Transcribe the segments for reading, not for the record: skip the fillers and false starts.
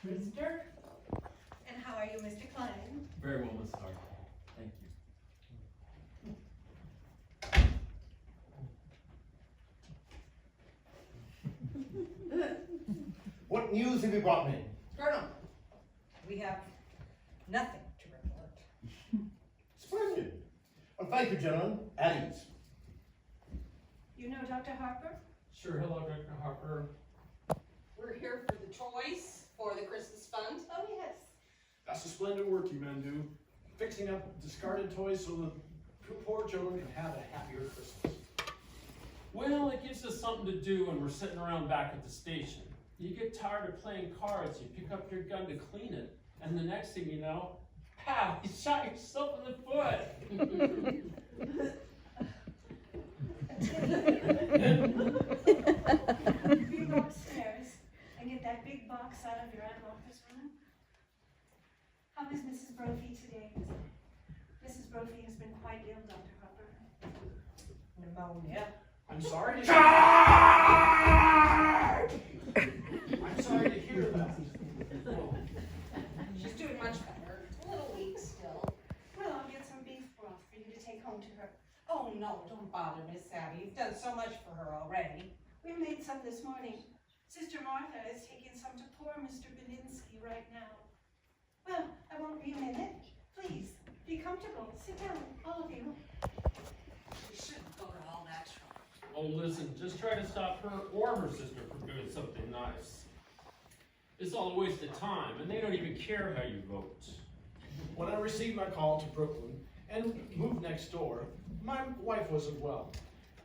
Mr. And how are you, Mr. Klein? Very well, Miss Hart. Thank you. What news have you brought me? Colonel, we have nothing to report. Splendid. Well, thank you, gentlemen. At ease. You know Dr. Harper? Sure. Hello, Dr. Harper. We're here for the toys for the Christmas fund. Oh, yes. That's the splendid work you men do, fixing up discarded toys so the poor children can have a happier Christmas. Well, it gives us something to do when we're sitting around back at the station. You get tired of playing cards, you pick up your gun to clean it, and the next thing you know, pow, you shot yourself in the foot. You go upstairs and get that big box out of your Aunt Martha's room. How is Mrs. Brophy today? Mrs. Brophy has been quite ill, Dr. Harper. Pneumonia. I'm sorry to I'm sorry to hear that. She's doing much better. A little weak still. Well, I'll get some beef broth for you to take home to her. Oh no, don't bother, Miss Abby. You've done so much for her already. We made some this morning. Sister Martha is taking some to poor Mr. Belinsky right now. Well, I won't be a minute. Please, be comfortable. Sit down, all of you. We shouldn't go to all that trouble. Oh, listen, just try to stop her or her sister from doing something nice. It's all a waste of time, and they don't even care how you vote. When I received my call to Brooklyn and moved next door, my wife wasn't well.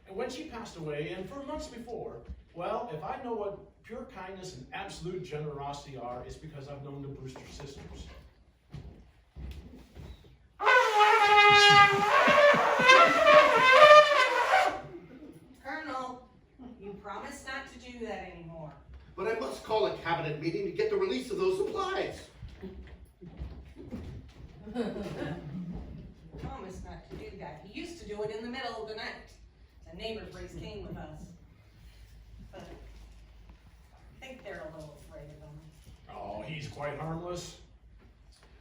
And when she passed away, and for months before, well, if I know what pure kindness and absolute generosity are, it's because I've known the Brewster sisters. Colonel, you promised not to do that anymore. But I must call a cabinet meeting to get the release of those supplies. Promised not to do that. He used to do it in the middle of the night. The neighbors raised Cain with us. But I think they're a little afraid of him. Oh, he's quite harmless.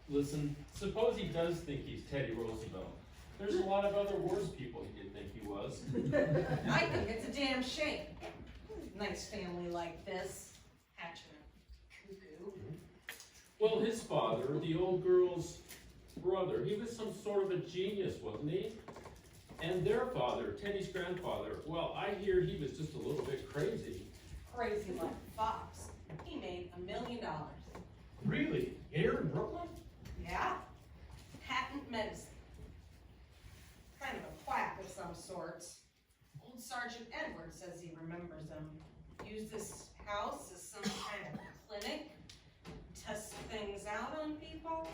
Listen, suppose he does think he's Teddy Roosevelt. There's a lot of other worse people he did think he was. I think it's a damn shame. Nice family like this, hatching a cuckoo. Well, his father, the old girl's brother, he was some sort of a genius, wasn't he? And their father, Teddy's grandfather, well, I hear he was just a little bit crazy. Crazy like a fox. He made $1 million. Really? Here in Brooklyn? Yeah. Patent medicine. Kind of a quack of some sorts. Old Sergeant Edwards says he remembers him. Used this house as some kind of clinic. Test things out on people.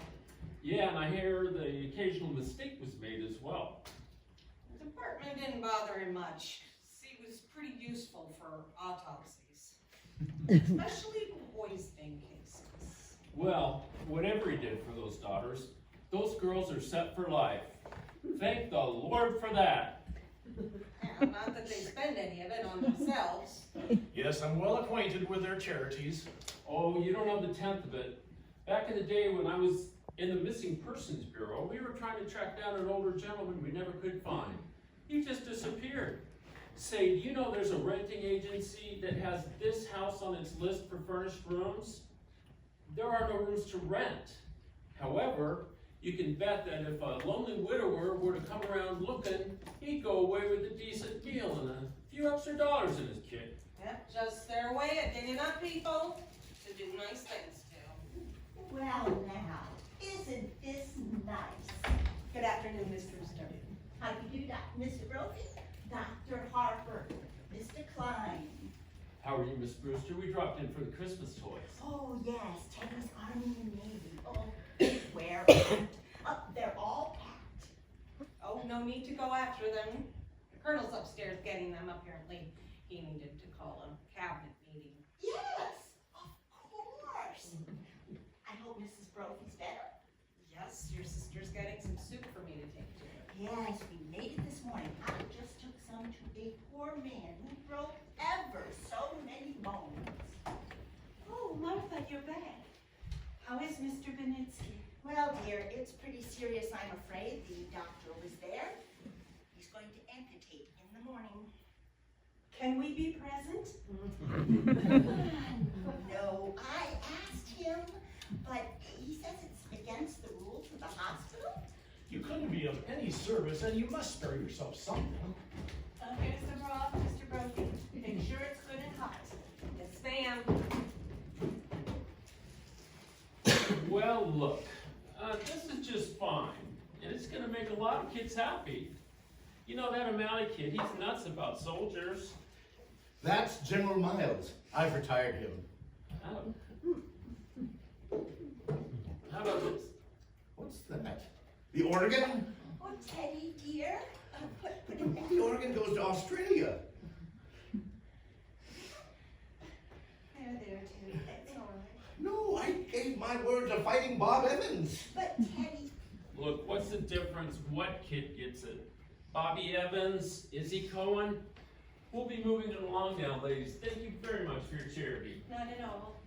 Yeah, and I hear the occasional mistake was made as well. The department didn't bother him much. He was pretty useful for autopsies. Especially poisoning cases. Well, whatever he did for those daughters, those girls are set for life. Thank the Lord for that. Yeah, not that they spend any of it on themselves. Yes, I'm well acquainted with their charities. Oh, you don't know the tenth of it. Back in the day when I was in the Missing Persons Bureau, we were trying to track down an older gentleman we never could find. He just disappeared. Say, do you know there's a renting agency that has this house on its list for furnished rooms? There are no rooms to rent. However, you can bet that if a lonely widower were to come around looking, he'd go away with a decent meal and a few extra dollars in his kit. Yep, just their way of digging up people to do nice things to. Well now, isn't this nice? Good afternoon, Miss Brewster. How do you do, Mr. Brophy? Dr. Harper, Mr. Klein. How are you, Miss Brewster? We dropped in for the Christmas toys. Oh yes, Teddy's Army and Navy. Oh, where? They're all packed. Oh, no need to go after them. The colonel's upstairs getting them. Apparently, he needed to call a cabinet meeting. Yes, of course. I hope Mrs. Brophy's better. Yes, your sister's getting some soup for me to take to her. Yes, we made it this morning. I just took some to a poor man who broke ever so many bones. Oh, Martha, you're back. How is Mr. Benitsky? Well, dear, it's pretty serious, I'm afraid. The doctor was there. He's going to amputate in the morning. Can we be present? No, I asked him, but he says it's against the rules of the hospital. You couldn't be of any service, and you must spare yourself something. Here's the broth, Mr. Brophy. Make sure it's good and hot. Yes, ma'am. Well, look, this is just fine, and it's gonna make a lot of kids happy. You know that O'Malley kid, he's nuts about soldiers. That's General Miles. I've retired him. How about this? What's that? The Oregon? Oh, Teddy, dear, put it back. The Oregon goes to Australia. There, too. It's all right. No, I gave my word to Fighting Bob Evans. But Teddy, Look, what's the difference? What kid gets it? Bobby Evans, Izzy Cohen? We'll be moving it along now, ladies. Thank you very much for your charity. Not at all.